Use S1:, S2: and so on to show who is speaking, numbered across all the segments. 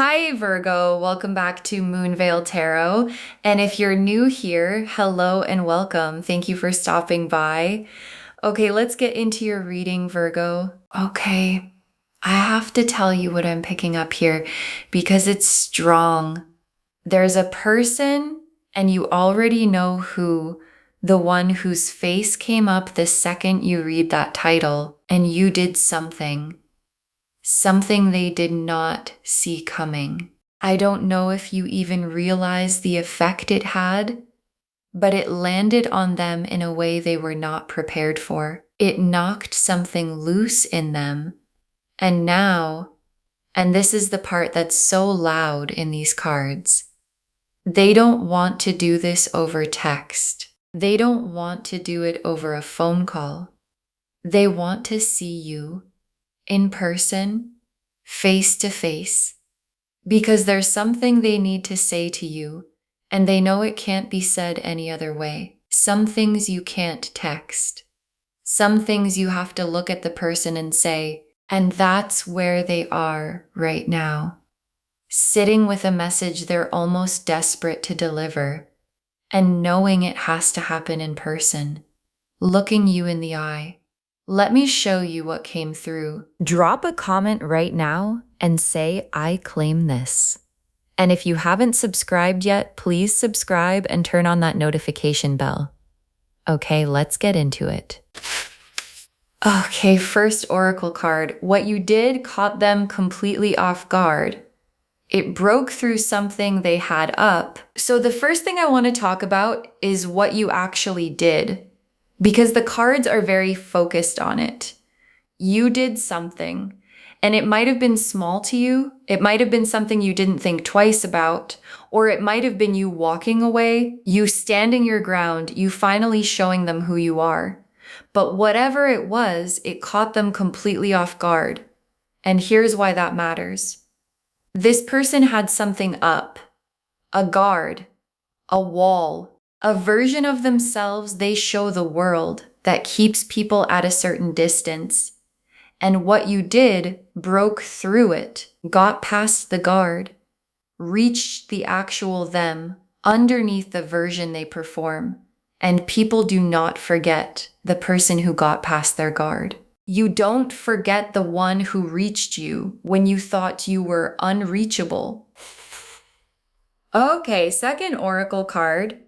S1: Hi, Virgo. Welcome back to Moonveil Tarot. And if you're new here, hello and welcome. Thank you for stopping by. Okay, let's get into your reading, Virgo. Okay, I have to tell you what I'm picking up here because it's strong. There's a person, and you already know who, the one whose face came up the second you read that title, and you did something they did not see coming. I don't know if you even realize the effect it had, but it landed on them in a way they were not prepared for. It knocked something loose in them. And now, and this is the part that's so loud in these cards, they don't want to do this over text. They don't want to do it over a phone call. They want to see you in person, face to face, because there's something they need to say to you, and they know it can't be said any other way. Some things you can't text. Some things you have to look at the person and say, and that's where they are right now, sitting with a message they're almost desperate to deliver, and knowing it has to happen in person, looking you in the eye. Let me show you what came through. Drop a comment right now and say, I claim this. And if you haven't subscribed yet, please subscribe and turn on that notification bell. Okay, let's get into it. Okay, first oracle card. What you did caught them completely off guard. It broke through something they had up. So the first thing I want to talk about is what you actually did, because the cards are very focused on it. You did something, and it might have been small to you. It might have been something you didn't think twice about, or it might have been you walking away, you standing your ground, you finally showing them who you are. But whatever it was, it caught them completely off guard. And here's why that matters. This person had something up, a guard, a wall, a version of themselves they show the world that keeps people at a certain distance. And what you did broke through it, got past the guard, reached the actual them underneath the version they perform. And people do not forget the person who got past their guard. You don't forget the one who reached you when you thought you were unreachable. Okay, second oracle card.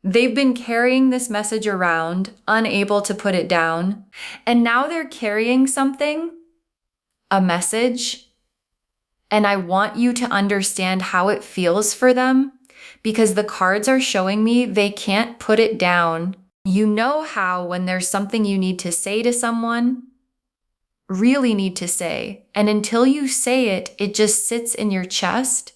S1: They've been carrying this message around, unable to put it down, and now they're carrying something, a message, and I want you to understand how it feels for them, because the cards are showing me they can't put it down. You know how when there's something you need to say to someone, really need to say, and until you say it, it just sits in your chest,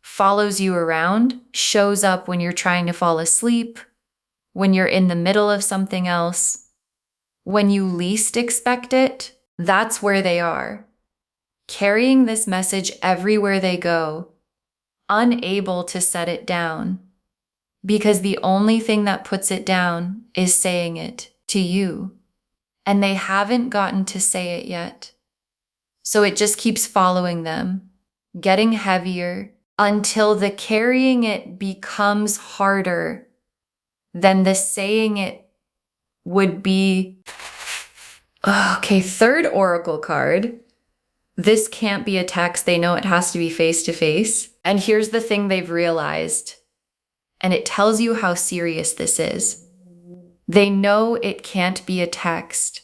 S1: follows you around, shows up when you're trying to fall asleep, when you're in the middle of something else, when you least expect it. That's where they are, carrying this message everywhere they go, unable to set it down, because the only thing that puts it down is saying it to you, and they haven't gotten to say it yet. So it just keeps following them, getting heavier, until the carrying it becomes harder than the saying it would be. Okay, third oracle card. This can't be a text. They know it has to be face to face. And here's the thing they've realized, and it tells you how serious this is. They know it can't be a text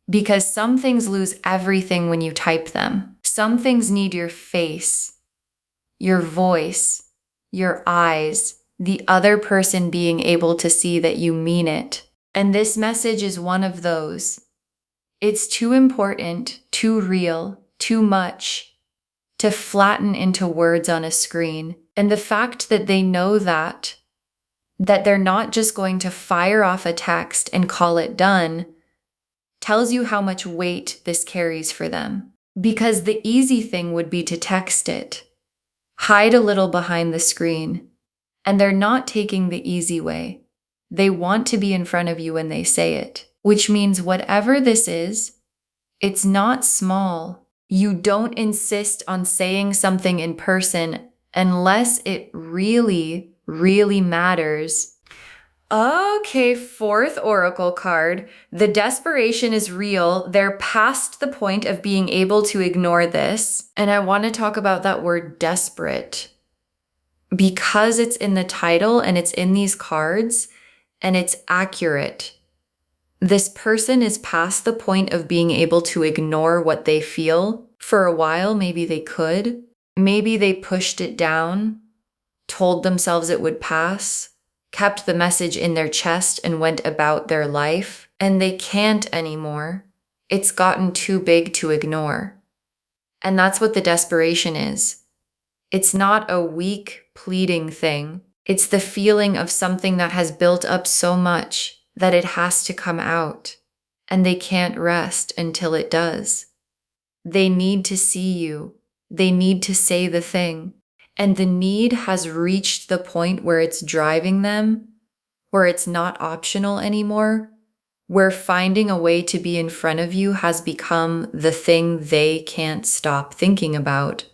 S1: because some things lose everything when you type them. Some things need your face, your voice, your eyes, the other person being able to see that you mean it. And this message is one of those. It's too important, too real, too much to flatten into words on a screen. And the fact that they know that they're not just going to fire off a text and call it done, tells you how much weight this carries for them. Because the easy thing would be to text it, hide a little behind the screen, and they're not taking the easy way. They want to be in front of you when they say it, which means whatever this is, it's not small. You don't insist on saying something in person unless it really, really matters. Okay, fourth oracle card. The desperation is real. They're past the point of being able to ignore this. And I want to talk about that word desperate because it's in the title and it's in these cards and it's accurate. This person is past the point of being able to ignore what they feel. For a while, maybe they could. Maybe they pushed it down, told themselves it would pass, kept the message in their chest and went about their life, and they can't anymore. It's gotten too big to ignore. And that's what the desperation is. It's not a weak, pleading thing. It's the feeling of something that has built up so much that it has to come out, and they can't rest until it does. They need to see you. They need to say the thing. And the need has reached the point where it's driving them, where it's not optional anymore, where finding a way to be in front of you has become the thing they can't stop thinking about.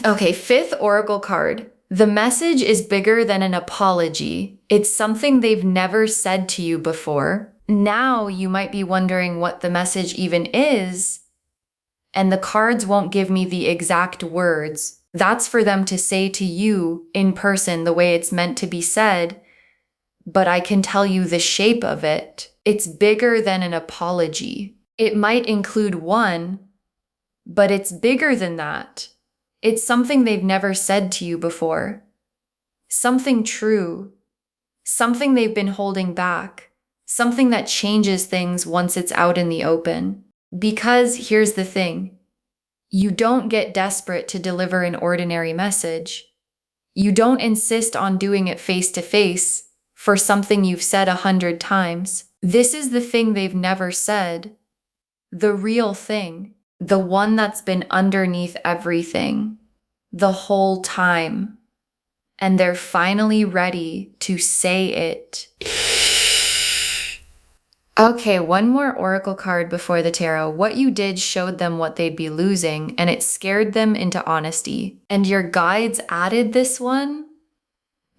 S1: Okay, fifth oracle card. The message is bigger than an apology. It's something they've never said to you before. Now you might be wondering what the message even is, and the cards won't give me the exact words. That's for them to say to you in person the way it's meant to be said, but I can tell you the shape of it. It's bigger than an apology. It might include one, but it's bigger than that. It's something they've never said to you before. Something true. Something they've been holding back. Something that changes things once it's out in the open. Because here's the thing. You don't get desperate to deliver an ordinary message. You don't insist on doing it face to face for something you've said 100 times. This is the thing they've never said. The real thing. The one that's been underneath everything the whole time. And they're finally ready to say it. Okay, one more oracle card before the tarot. What you did showed them what they'd be losing, and it scared them into honesty. And your guides added this one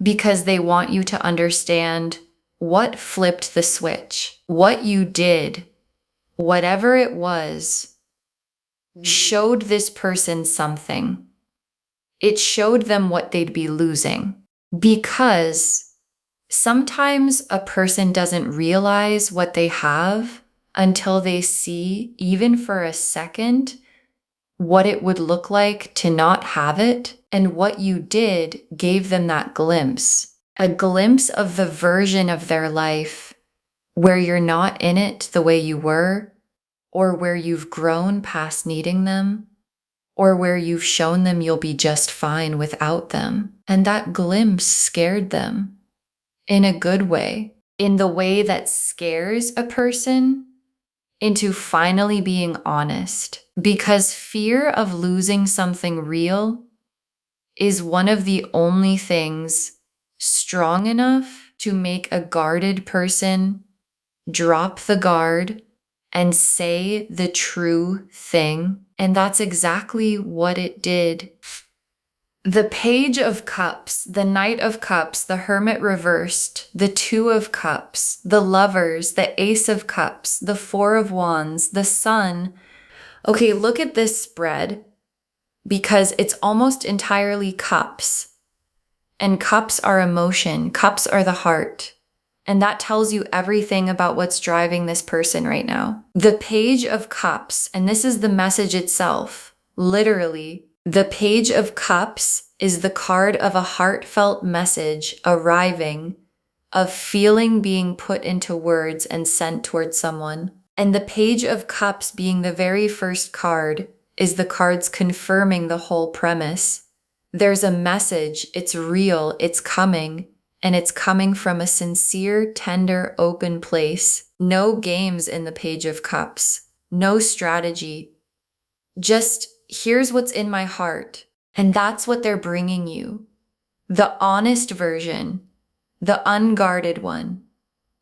S1: because they want you to understand what flipped the switch. What you did, whatever it was, showed this person something. It showed them what they'd be losing. Because sometimes a person doesn't realize what they have until they see, even for a second, what it would look like to not have it. And what you did gave them that glimpse. A glimpse of the version of their life where you're not in it the way you were, or where you've grown past needing them, or where you've shown them you'll be just fine without them. And that glimpse scared them in a good way, in the way that scares a person into finally being honest. Because fear of losing something real is one of the only things strong enough to make a guarded person drop the guard and say the true thing. And that's exactly what it did. The Page of Cups, the Knight of Cups, the Hermit reversed, the Two of Cups, the Lovers, the Ace of Cups, the Four of Wands, the Sun. Okay, look at this spread because it's almost entirely cups. And cups are emotion. Cups are the heart. And that tells you everything about what's driving this person right now. The Page of Cups, and this is the message itself, literally. The Page of Cups is the card of a heartfelt message arriving, of feeling being put into words and sent towards someone. And the Page of Cups being the very first card is the cards confirming the whole premise. There's a message, it's real, it's coming, and it's coming from a sincere, tender, open place. No games in the Page of Cups, no strategy. Just, here's what's in my heart. And that's what they're bringing you. The honest version, the unguarded one.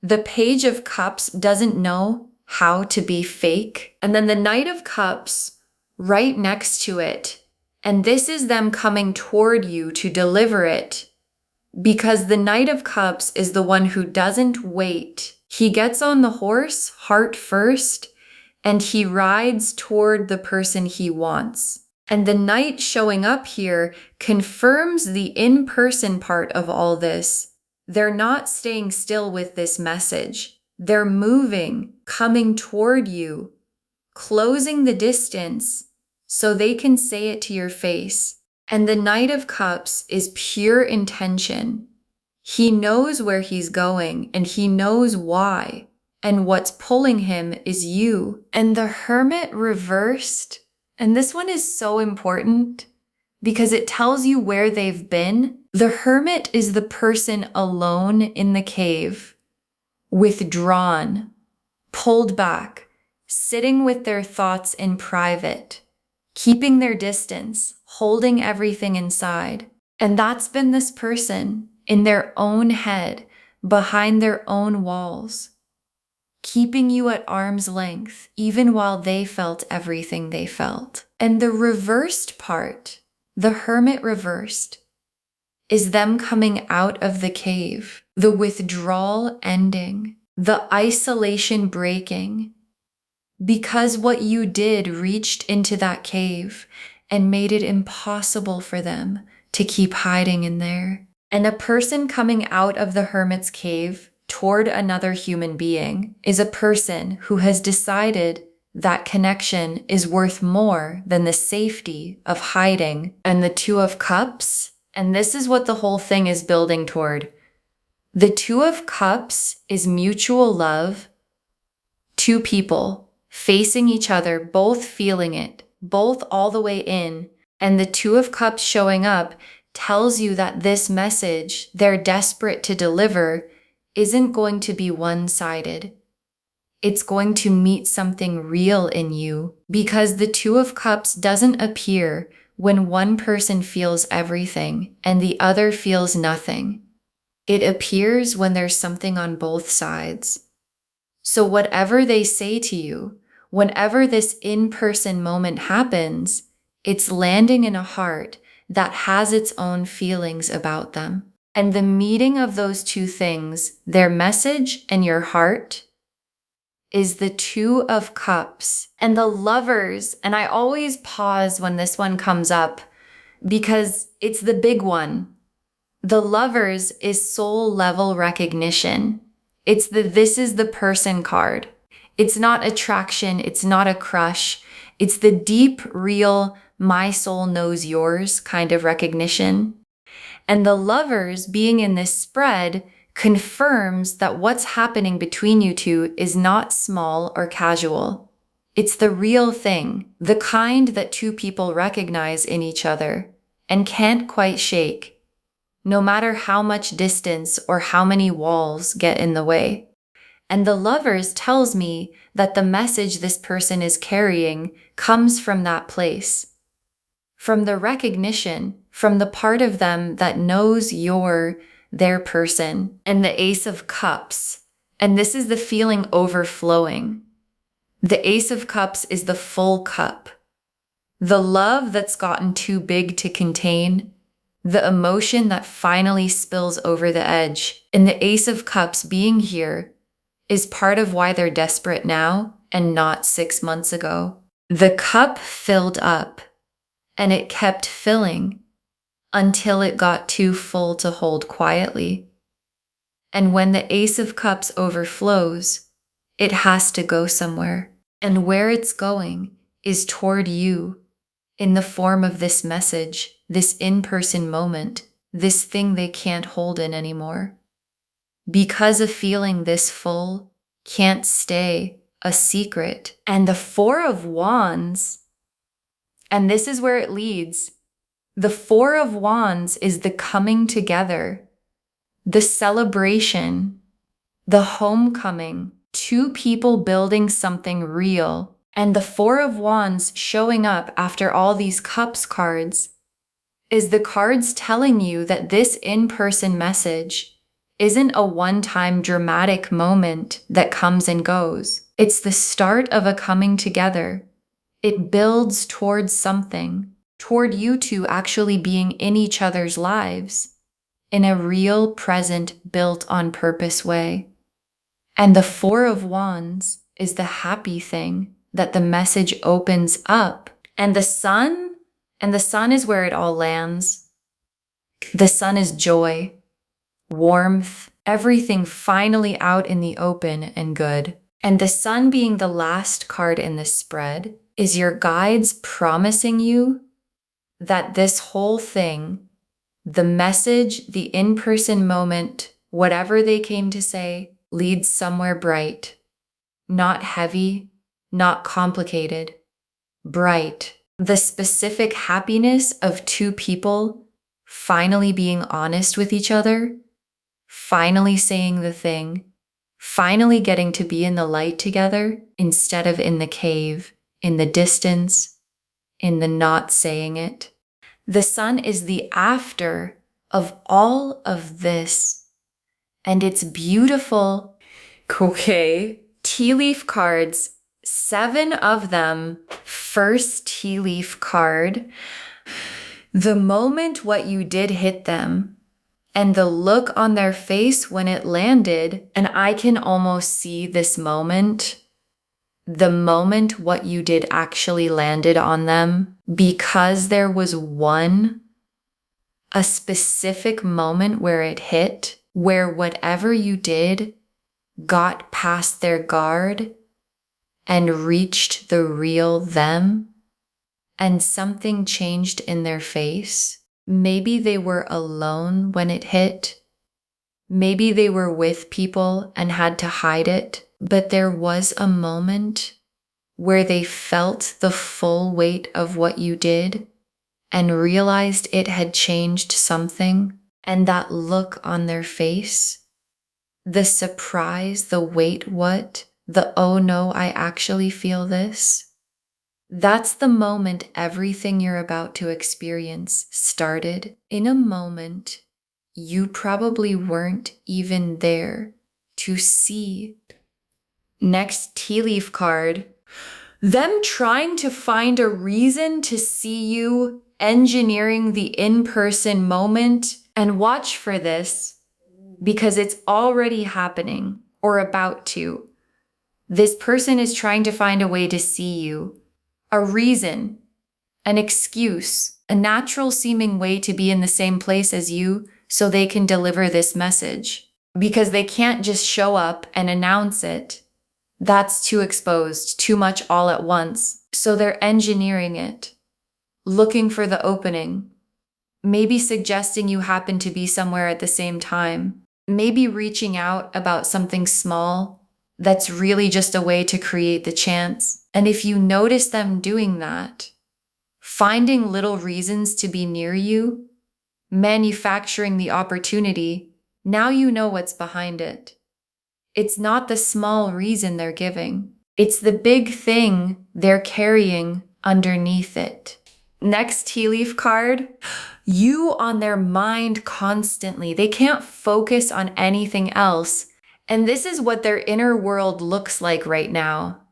S1: The Page of Cups doesn't know how to be fake. And then the Knight of Cups right next to it. And this is them coming toward you to deliver it, because the Knight of Cups is the one who doesn't wait. He gets on the horse, heart first, and he rides toward the person he wants. And the Knight showing up here confirms the in-person part of all this. They're not staying still with this message. They're moving, coming toward you, closing the distance so they can say it to your face. And the Knight of Cups is pure intention. He knows where he's going and he knows why. And what's pulling him is you. And the Hermit reversed, and this one is so important because it tells you where they've been. The Hermit is the person alone in the cave, withdrawn, pulled back, sitting with their thoughts in private, keeping their distance, holding everything inside. And that's been this person in their own head, behind their own walls, keeping you at arm's length, even while they felt everything they felt. And the reversed part, the Hermit reversed, is them coming out of the cave, the withdrawal ending, the isolation breaking, because what you did reached into that cave and made it impossible for them to keep hiding in there. And a person coming out of the Hermit's cave toward another human being is a person who has decided that connection is worth more than the safety of hiding. And the Two of Cups, and this is what the whole thing is building toward. The Two of Cups is mutual love, two people facing each other, both feeling it, both all the way in. And the Two of Cups showing up tells you that this message they're desperate to deliver isn't going to be one-sided. It's going to meet something real in you, because the Two of Cups doesn't appear when one person feels everything and the other feels nothing. It appears when there's something on both sides. So whatever they say to you, whenever this in-person moment happens, it's landing in a heart that has its own feelings about them. And the meeting of those two things, their message and your heart, is the Two of Cups. And the Lovers, and I always pause when this one comes up because it's the big one. The Lovers is soul level recognition. It's the this is the person card. It's not attraction. It's not a crush. It's the deep, real, my soul knows yours kind of recognition. And the Lovers being in this spread confirms that what's happening between you two is not small or casual. It's the real thing, the kind that two people recognize in each other and can't quite shake, no matter how much distance or how many walls get in the way. And the Lovers tells me that the message this person is carrying comes from that place, from the recognition, from the part of them that knows you're their person. And the Ace of Cups, and this is the feeling overflowing. The Ace of Cups is the full cup, the love that's gotten too big to contain, the emotion that finally spills over the edge. And the Ace of Cups being here is part of why they're desperate now and not 6 months ago. The cup filled up, and it kept filling until it got too full to hold quietly. And when the Ace of Cups overflows, it has to go somewhere. And where it's going is toward you in the form of this message, this in-person moment, this thing they can't hold in anymore. Because a feeling this full can't stay a secret. And the Four of Wands, and this is where it leads. The Four of Wands is the coming together, the celebration, the homecoming, two people building something real. And the Four of Wands showing up after all these Cups cards is the cards telling you that this in-person message isn't a one-time dramatic moment that comes and goes. It's the start of a coming together. It builds towards something, toward you two actually being in each other's lives in a real, present, built on purpose way. And the Four of Wands is the happy thing that the message opens up. And the sun is where it all lands. The sun is joy, warmth, everything finally out in the open and good. And the sun being the last card in this spread is your guides promising you that this whole thing, the message, the in-person moment, whatever they came to say, leads somewhere bright, not heavy, not complicated, bright. The specific happiness of two people finally being honest with each other, finally saying the thing, finally getting to be in the light together instead of in the cave, in the distance, in the not saying it. The sun is the after of all of this, and it's beautiful. Okay, tea leaf cards, 7 of them. First tea leaf card. The moment what you did hit them, and the look on their face when it landed, and I can almost see this moment, the moment what you did actually landed on them, because there was a specific moment where it hit, where whatever you did got past their guard and reached the real them, and something changed in their face. Maybe they were alone when it hit. Maybe they were with people and had to hide it, but there was a moment where they felt the full weight of what you did and realized it had changed something, and that look on their face, the surprise, the wait what, the oh no, I actually feel this. That's the moment everything you're about to experience started. In a moment you probably weren't even there to see. Next tea leaf card. Them trying to find a reason to see you, engineering the in-person moment, and watch for this because it's already happening or about to. This person is trying to find a way to see you, a reason, an excuse, a natural seeming way to be in the same place as you so they can deliver this message, because they can't just show up and announce it. That's too exposed, too much all at once. So they're engineering it, looking for the opening, maybe suggesting you happen to be somewhere at the same time, maybe reaching out about something small that's really just a way to create the chance. And if you notice them doing that, finding little reasons to be near you, manufacturing the opportunity, now you know what's behind it. It's not the small reason they're giving. It's the big thing they're carrying underneath it. Next tea leaf card. You on their mind constantly. They can't focus on anything else. And this is what their inner world looks like right now.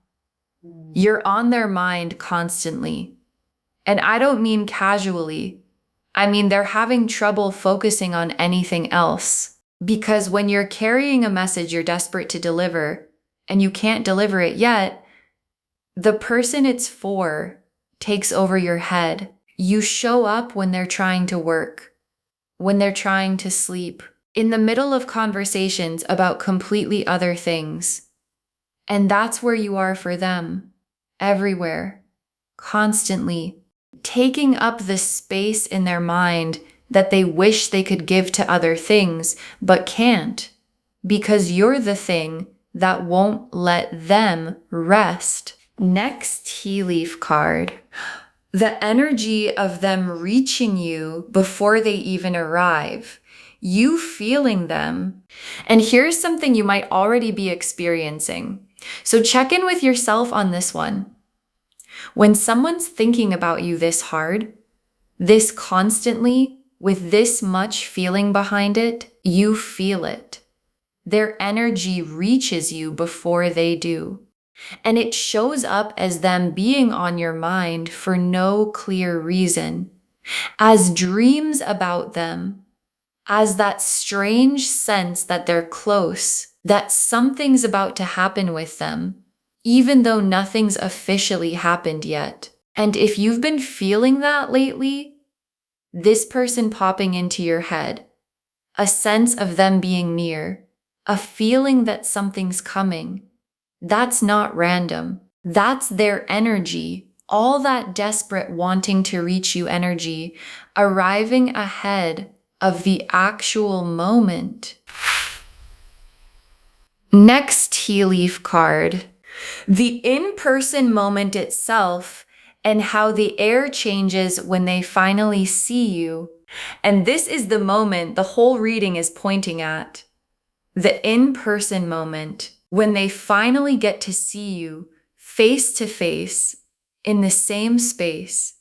S1: You're on their mind constantly. And I don't mean casually. I mean, they're having trouble focusing on anything else. Because when you're carrying a message you're desperate to deliver, and you can't deliver it yet, the person it's for takes over your head. You show up when they're trying to work, when they're trying to sleep, in the middle of conversations about completely other things. And that's where you are for them, everywhere, constantly, taking up the space in their mind that they wish they could give to other things, but can't, because you're the thing that won't let them rest. Next tea leaf card. The energy of them reaching you before they even arrive. You feeling them. And here's something you might already be experiencing. So check in with yourself on this one. When someone's thinking about you this hard, this constantly, with this much feeling behind it, you feel it. Their energy reaches you before they do. And it shows up as them being on your mind for no clear reason, as dreams about them, as that strange sense that they're close, that something's about to happen with them, even though nothing's officially happened yet. And if you've been feeling that lately, this person popping into your head, a sense of them being near, a feeling that something's coming, that's not random. That's their energy, all that desperate wanting to reach you energy, arriving ahead of the actual moment. Next tea leaf card, the in-person moment itself and how the air changes when they finally see you. And this is the moment the whole reading is pointing at. The in-person moment, when they finally get to see you face to face in the same space,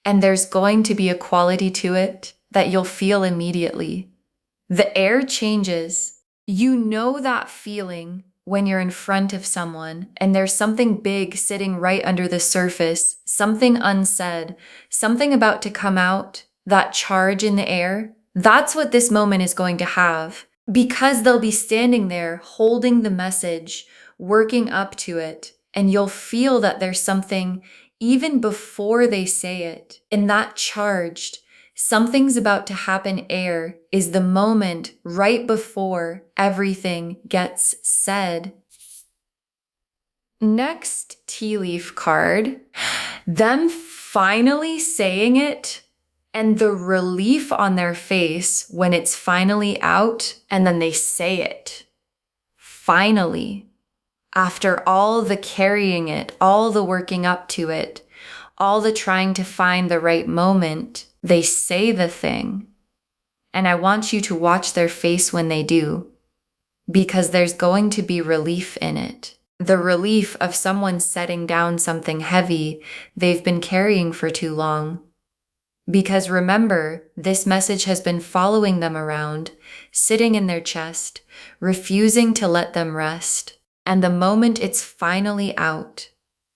S1: and there's going to be a quality to it that you'll feel immediately. The air changes. You know that feeling when you're in front of someone and there's something big sitting right under the surface, something unsaid, something about to come out, that charge in the air. That's what this moment is going to have, because they'll be standing there holding the message, working up to it, and you'll feel that there's something even before they say it. And that charged, something's about to happen air is the moment right before everything gets said. Next tea leaf card, them finally saying it and the relief on their face when it's finally out and then they say it. Finally. After all the carrying it, all the working up to it, all the trying to find the right moment, they say the thing. And I want you to watch their face when they do, because there's going to be relief in it. The relief of someone setting down something heavy they've been carrying for too long. Because remember, this message has been following them around, sitting in their chest, refusing to let them rest. And the moment it's finally out,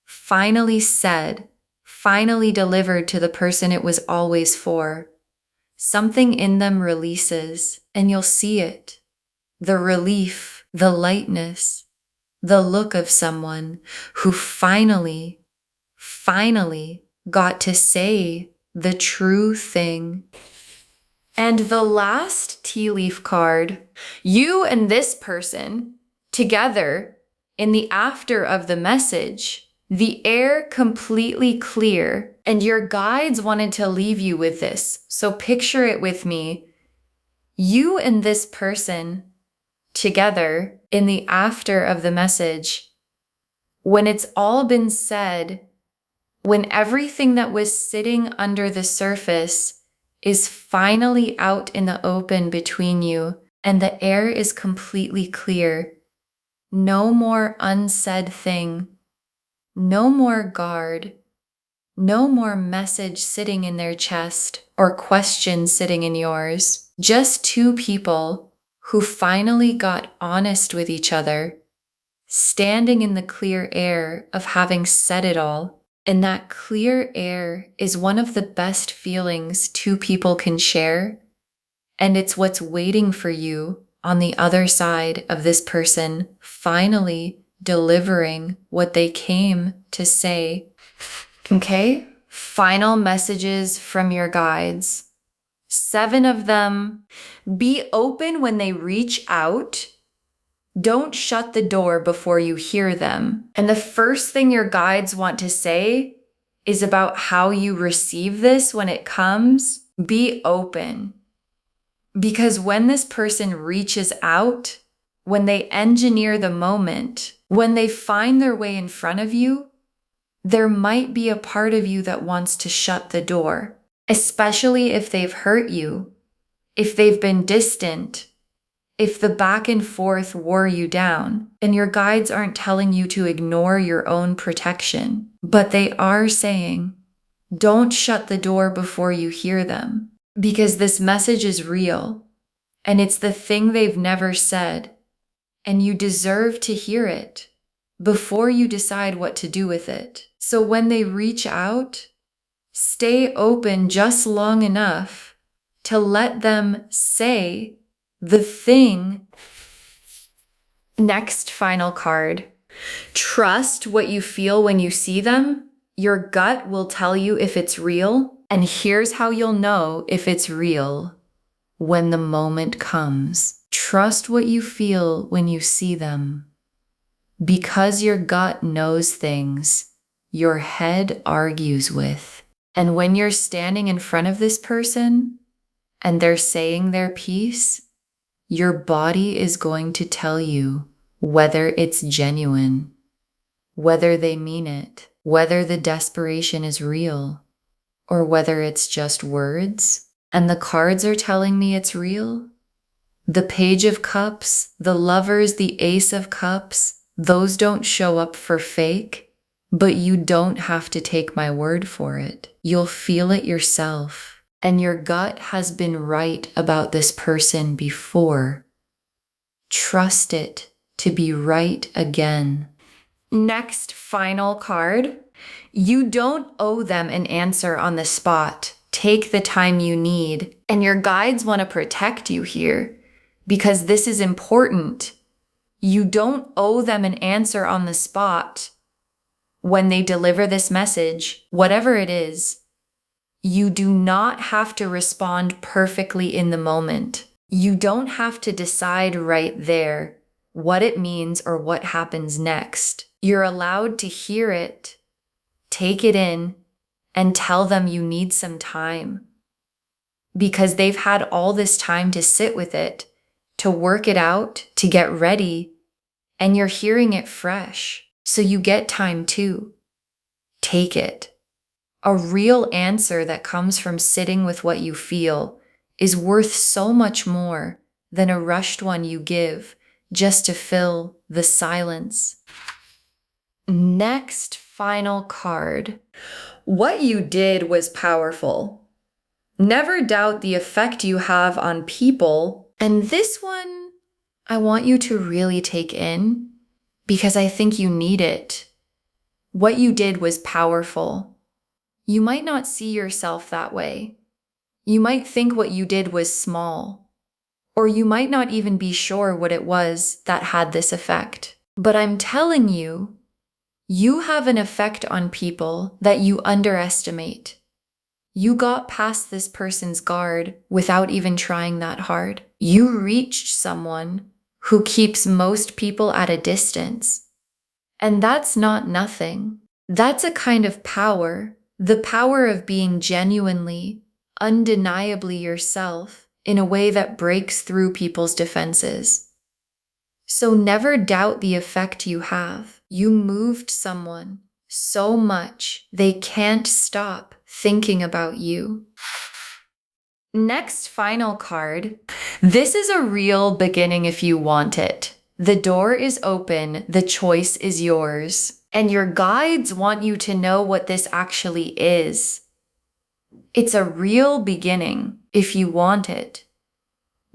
S1: finally said, finally delivered to the person it was always for, something in them releases, and you'll see it. The relief, the lightness, the look of someone who finally got to say the true thing. And the last tea leaf card, you and this person together in the after of the message, the air completely clear, and your guides wanted to leave you with this. So picture it with me. You and this person together in the after of the message, when it's all been said, when everything that was sitting under the surface is finally out in the open between you, and the air is completely clear. No more unsaid thing, no more guard, no more message sitting in their chest or question sitting in yours. Just two people who finally got honest with each other, standing in the clear air of having said it all. And that clear air is one of the best feelings two people can share. And it's what's waiting for you on the other side of this person finally delivering what they came to say. Okay? Final messages from your guides. 7 of them. Be open when they reach out. Don't shut the door before you hear them. And the first thing your guides want to say is about how you receive this when it comes. Be open. Because when this person reaches out, when they engineer the moment, when they find their way in front of you, there might be a part of you that wants to shut the door, especially if they've hurt you, if they've been distant, if the back and forth wore you down. And your guides aren't telling you to ignore your own protection, but they are saying, don't shut the door before you hear them. Because this message is real, and it's the thing they've never said, and you deserve to hear it, before you decide what to do with it. So when they reach out, stay open just long enough to let them say the thing. Next final card. Trust what you feel when you see them. Your gut will tell you if it's real. And here's how you'll know if it's real: when the moment comes. Trust what you feel when you see them. Because your gut knows things your head argues with. And when you're standing in front of this person and they're saying their piece, your body is going to tell you whether it's genuine, whether they mean it, whether the desperation is real, or whether it's just words. And the cards are telling me it's real. The Page of Cups, the Lovers, the Ace of Cups, those don't show up for fake, but you don't have to take my word for it. You'll feel it yourself. And your gut has been right about this person before. Trust it to be right again. Next final card. You don't owe them an answer on the spot. Take the time you need. And your guides want to protect you here because this is important. You don't owe them an answer on the spot when they deliver this message, whatever it is. You do not have to respond perfectly in the moment. You don't have to decide right there what it means or what happens next. You're allowed to hear it, take it in, and tell them you need some time. Because they've had all this time to sit with it, to work it out, to get ready, and you're hearing it fresh. So you get time too. Take it. A real answer that comes from sitting with what you feel is worth so much more than a rushed one you give just to fill the silence. Next final card. What you did was powerful. Never doubt the effect you have on people. And this one, I want you to really take in because I think you need it. What you did was powerful. You might not see yourself that way. You might think what you did was small, or you might not even be sure what it was that had this effect. But I'm telling you, you have an effect on people that you underestimate. You got past this person's guard without even trying that hard. You reached someone who keeps most people at a distance. And that's not nothing. That's a kind of power, the power of being genuinely, undeniably yourself in a way that breaks through people's defenses. So never doubt the effect you have. You moved someone so much they can't stop thinking about you. Next final card. This is a real beginning if you want it. The door is open, the choice is yours. And your guides want you to know what this actually is. It's a real beginning if you want it.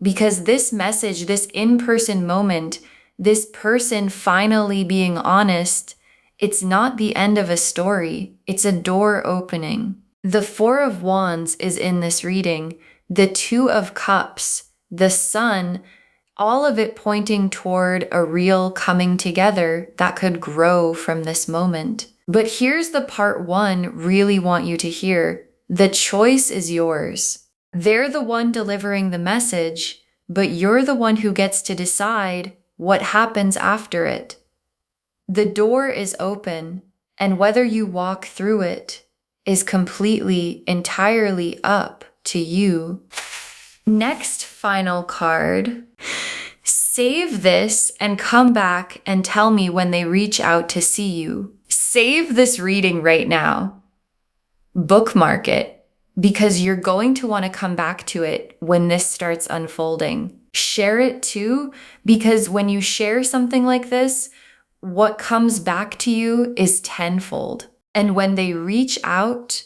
S1: Because this message, this in-person moment, this person finally being honest, it's not the end of a story. It's a door opening. The Four of Wands is in this reading, the Two of Cups, the Sun, all of it pointing toward a real coming together that could grow from this moment. But here's the part one really want you to hear. The choice is yours. They're the one delivering the message, but you're the one who gets to decide what happens after it. The door is open, and whether you walk through it is completely, entirely up to you. Next final card. Save this and come back and tell me when they reach out to see you. Save this reading right now. Bookmark it because you're going to want to come back to it when this starts unfolding. Share it too, because when you share something like this, what comes back to you is tenfold. And when they reach out,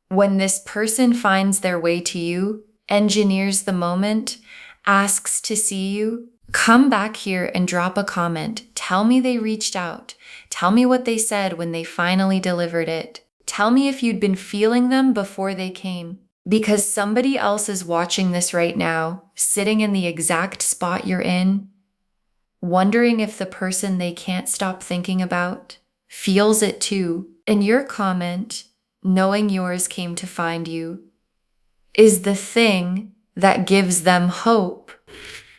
S1: when this person finds their way to you, engineers the moment, asks to see you, come back here and drop a comment. Tell me they reached out. Tell me what they said when they finally delivered it. Tell me if you'd been feeling them before they came. Because somebody else is watching this right now, sitting in the exact spot you're in, wondering if the person they can't stop thinking about feels it too. And your comment, knowing yours came to find you, is the thing that gives them hope.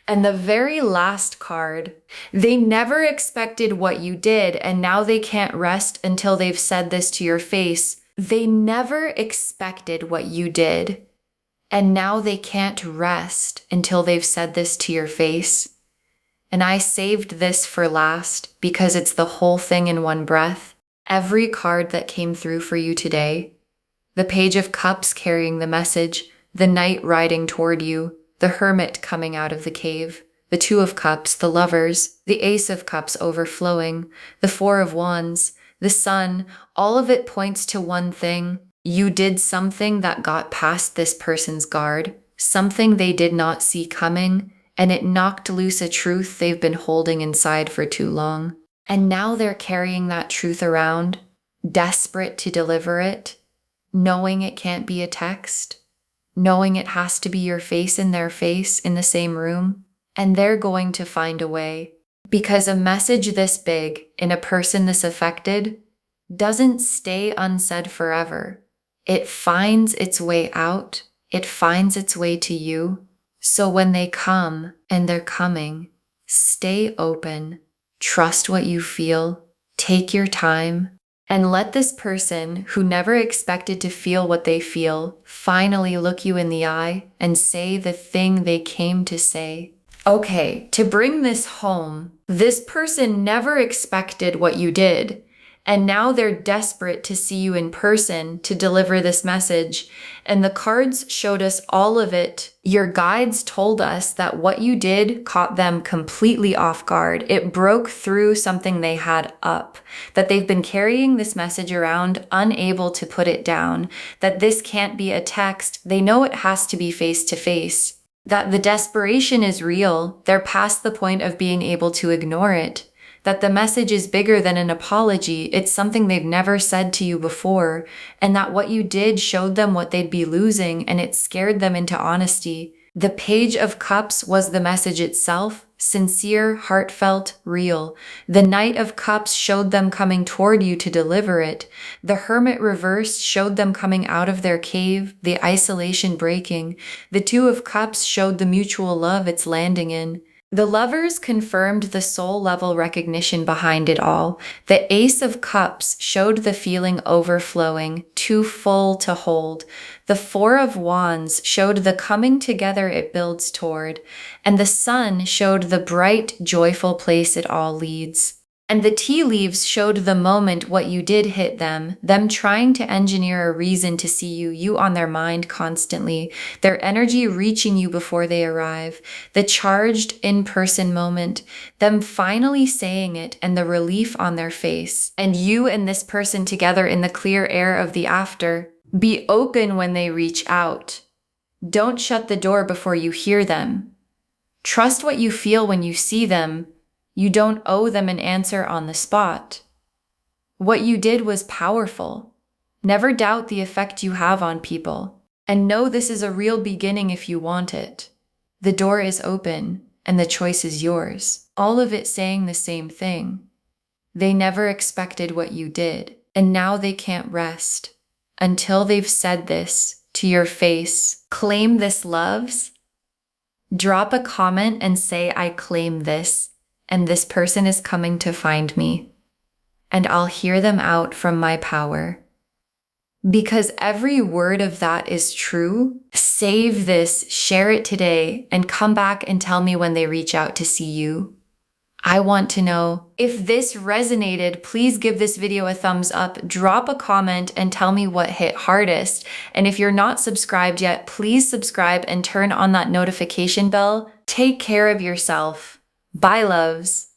S1: And the very last card, they never expected what you did, and now they can't rest until they've said this to your face. They never expected what you did, and now they can't rest until they've said this to your face. And I saved this for last because it's the whole thing in one breath. Every card that came through for you today, the Page of Cups carrying the message, the Knight riding toward you, the Hermit coming out of the cave, the Two of Cups, the Lovers, the Ace of Cups overflowing, the Four of Wands, the Sun, all of it points to one thing. You did something that got past this person's guard, something they did not see coming, and it knocked loose a truth they've been holding inside for too long. And now they're carrying that truth around, desperate to deliver it, knowing it can't be a text, knowing it has to be your face in their face in the same room, and they're going to find a way. Because a message this big in a person this affected doesn't stay unsaid forever. It finds its way out. It finds its way to you. So when they come, and they're coming, stay open, trust what you feel, take your time, and let this person who never expected to feel what they feel finally look you in the eye and say the thing they came to say. Okay, to bring this home, this person never expected what you did, and now they're desperate to see you in person to deliver this message. And the cards showed us all of it. Your guides told us that what you did caught them completely off guard. It broke through something they had up, that they've been carrying this message around, unable to put it down, that this can't be a text. They know it has to be face to face, that the desperation is real. They're past the point of being able to ignore it. That the message is bigger than an apology. It's something they've never said to you before, and that what you did showed them what they'd be losing, and it scared them into honesty. The Page of Cups was the message itself, sincere, heartfelt, real. The Knight of Cups showed them coming toward you to deliver it. The Hermit reversed showed them coming out of their cave, the isolation breaking. The Two of Cups showed the mutual love it's landing in. The Lovers confirmed the soul level recognition behind it all. The Ace of Cups showed the feeling overflowing, too full to hold. The Four of Wands showed the coming together it builds toward. And the Sun showed the bright, joyful place it all leads. And the tea leaves showed the moment what you did hit them trying to engineer a reason to see you on their mind constantly, their energy reaching you before they arrive, the charged in-person moment, them finally saying it and the relief on their face, and you and this person together in the clear air of the after. Be open when they reach out. Don't shut the door before you hear them. Trust what you feel when you see them. You don't owe them an answer on the spot. What you did was powerful. Never doubt the effect you have on people. And know this is a real beginning if you want it. The door is open, and the choice is yours. All of it saying the same thing. They never expected what you did, and now they can't rest until they've said this to your face. Claim this, loves. Drop a comment and say, I claim this. And this person is coming to find me, and I'll hear them out from my power. Because every word of that is true. Save this, share it today, and come back and tell me when they reach out to see you. I want to know. If this resonated, please give this video a thumbs up, drop a comment, and tell me what hit hardest. And if you're not subscribed yet, please subscribe and turn on that notification bell. Take care of yourself. Bye, loves.